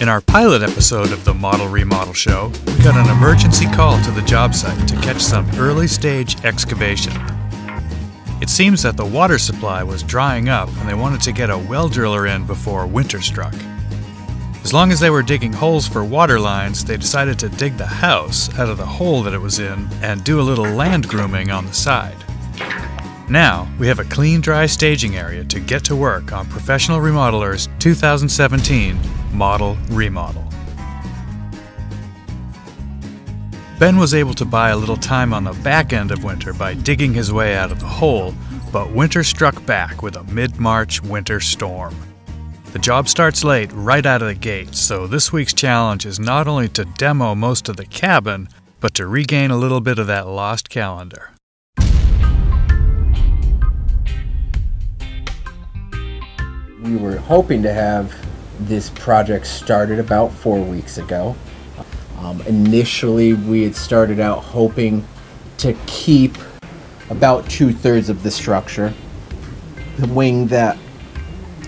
In our pilot episode of the Model ReModel show, we got an emergency call to the job site to catch some early stage excavation. It seems that the water supply was drying up and they wanted to get a well driller in before winter struck. As long as they were digging holes for water lines, they decided to dig the house out of the hole that it was in and do a little land grooming on the side. Now, we have a clean, dry staging area to get to work on Professional Remodeler's 2017 Model ReModel. Ben was able to buy a little time on the back end of winter by digging his way out of the hole, but winter struck back with a mid-March winter storm. The job starts late right out of the gate, so this week's challenge is not only to demo most of the cabin, but to regain a little bit of that lost calendar. We were hoping to have this project started about 4 weeks ago. Initially, we had started out hoping to keep about 2/3 of the structure. The wing that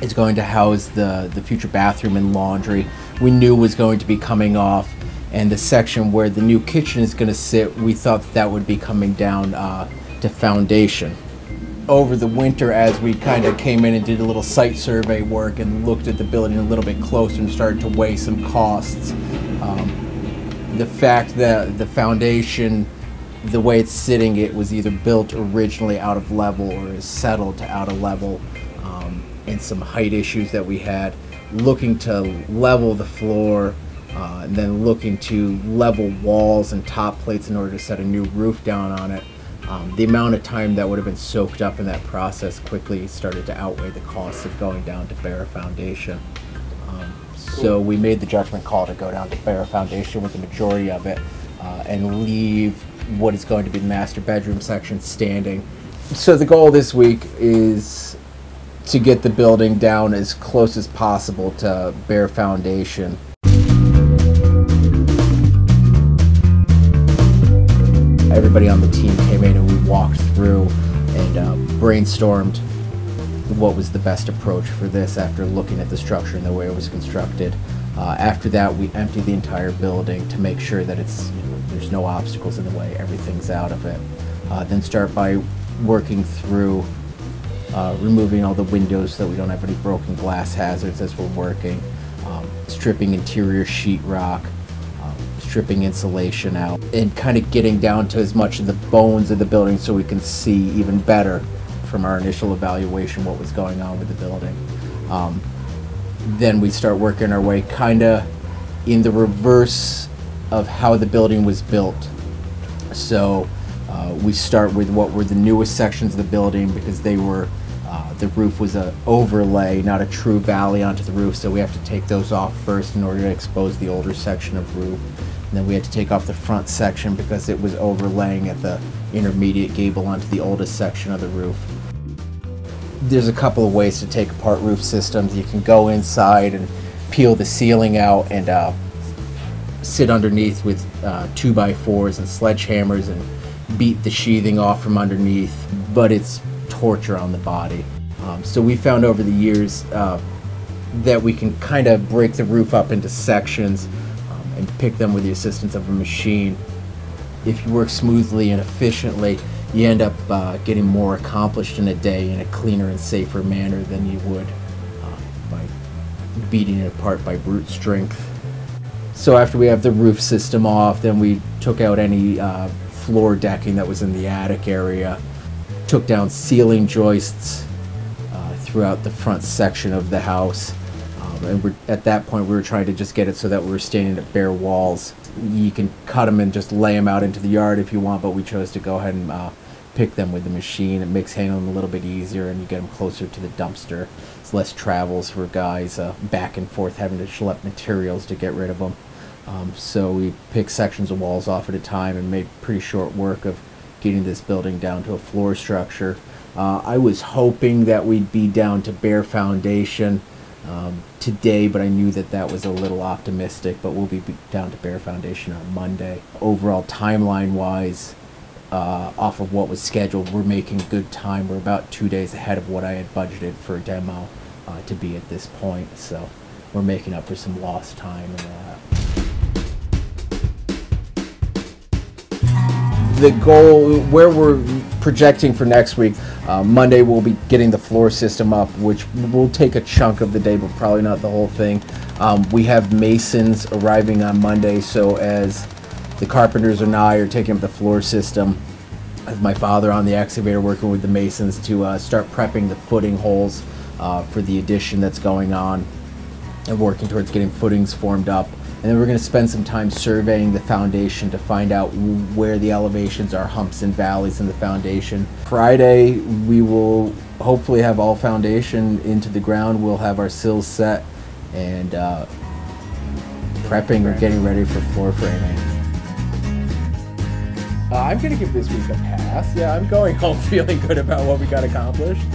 is going to house the future bathroom and laundry, we knew was going to be coming off, and the section where the new kitchen is going to sit, we thought that would be coming down to foundation. Over the winter, as we kind of came in and did a little site survey work and looked at the building a little bit closer and started to weigh some costs, the fact that the foundation, the way it's sitting, it was either built originally out of level or is settled to out of level, and some height issues that we had, looking to level the floor, and then looking to level walls and top plates in order to set a new roof down on it. The amount of time that would have been soaked up in that process quickly started to outweigh the cost of going down to bare foundation. So we made the judgment call to go down to bare foundation with the majority of it, and leave what is going to be the master bedroom section standing. So the goal this week is to get the building down as close as possible to bare foundation. Everybody on the team came in and we walked through and brainstormed what was the best approach for this after looking at the structure and the way it was constructed. After that, we emptied the entire building to make sure that there's no obstacles in the way, everything's out of it. Then start by working through removing all the windows so that we don't have any broken glass hazards as we're working, stripping interior sheetrock, stripping insulation out, and kind of getting down to as much of the bones of the building so we can see even better from our initial evaluation what was going on with the building. Then we start working our way kind of in the reverse of how the building was built. So we start with what were the newest sections of the building, because they were the roof was an overlay, not a true valley onto the roof, so we have to take those off first in order to expose the older section of roof. And then we had to take off the front section because it was overlaying at the intermediate gable onto the oldest section of the roof. There's a couple of ways to take apart roof systems. You can go inside and peel the ceiling out and sit underneath with 2x4s and sledgehammers and beat the sheathing off from underneath, but it's torture on the body. So we found over the years that we can kind of break the roof up into sections and pick them with the assistance of a machine. If you work smoothly and efficiently, you end up getting more accomplished in a day in a cleaner and safer manner than you would by beating it apart by brute strength. So after we have the roof system off, then we took out any floor decking that was in the attic area, took down ceiling joists throughout the front section of the house. And at that point we were trying to just get it so that we were standing at bare walls. You can cut them and just lay them out into the yard if you want, but we chose to go ahead and pick them with the machine. It makes handling a little bit easier, and you get them closer to the dumpster. It's less travels for guys back and forth having to schlep materials to get rid of them. So we picked sections of walls off at a time and made pretty short work of getting this building down to a floor structure. I was hoping that we'd be down to bare foundation today, but I knew that that was a little optimistic, but we'll be down to bare foundation on Monday. Overall, timeline-wise, off of what was scheduled, we're making good time. We're about 2 days ahead of what I had budgeted for a demo to be at this point. So we're making up for some lost time in that. The goal, where we're projecting for next week, Monday we'll be getting the floor system up, which will take a chunk of the day, but probably not the whole thing. We have masons arriving on Monday, so as the carpenters and I are taking up the floor system, I have my father on the excavator working with the masons to start prepping the footing holes for the addition that's going on, and working towards getting footings formed up. And then we're going to spend some time surveying the foundation to find out where the elevations are, humps and valleys in the foundation. Friday, we will hopefully have all foundation into the ground. We'll have our sills set and prepping or getting ready for floor framing. I'm going to give this week a pass. Yeah, I'm going home feeling good about what we got accomplished.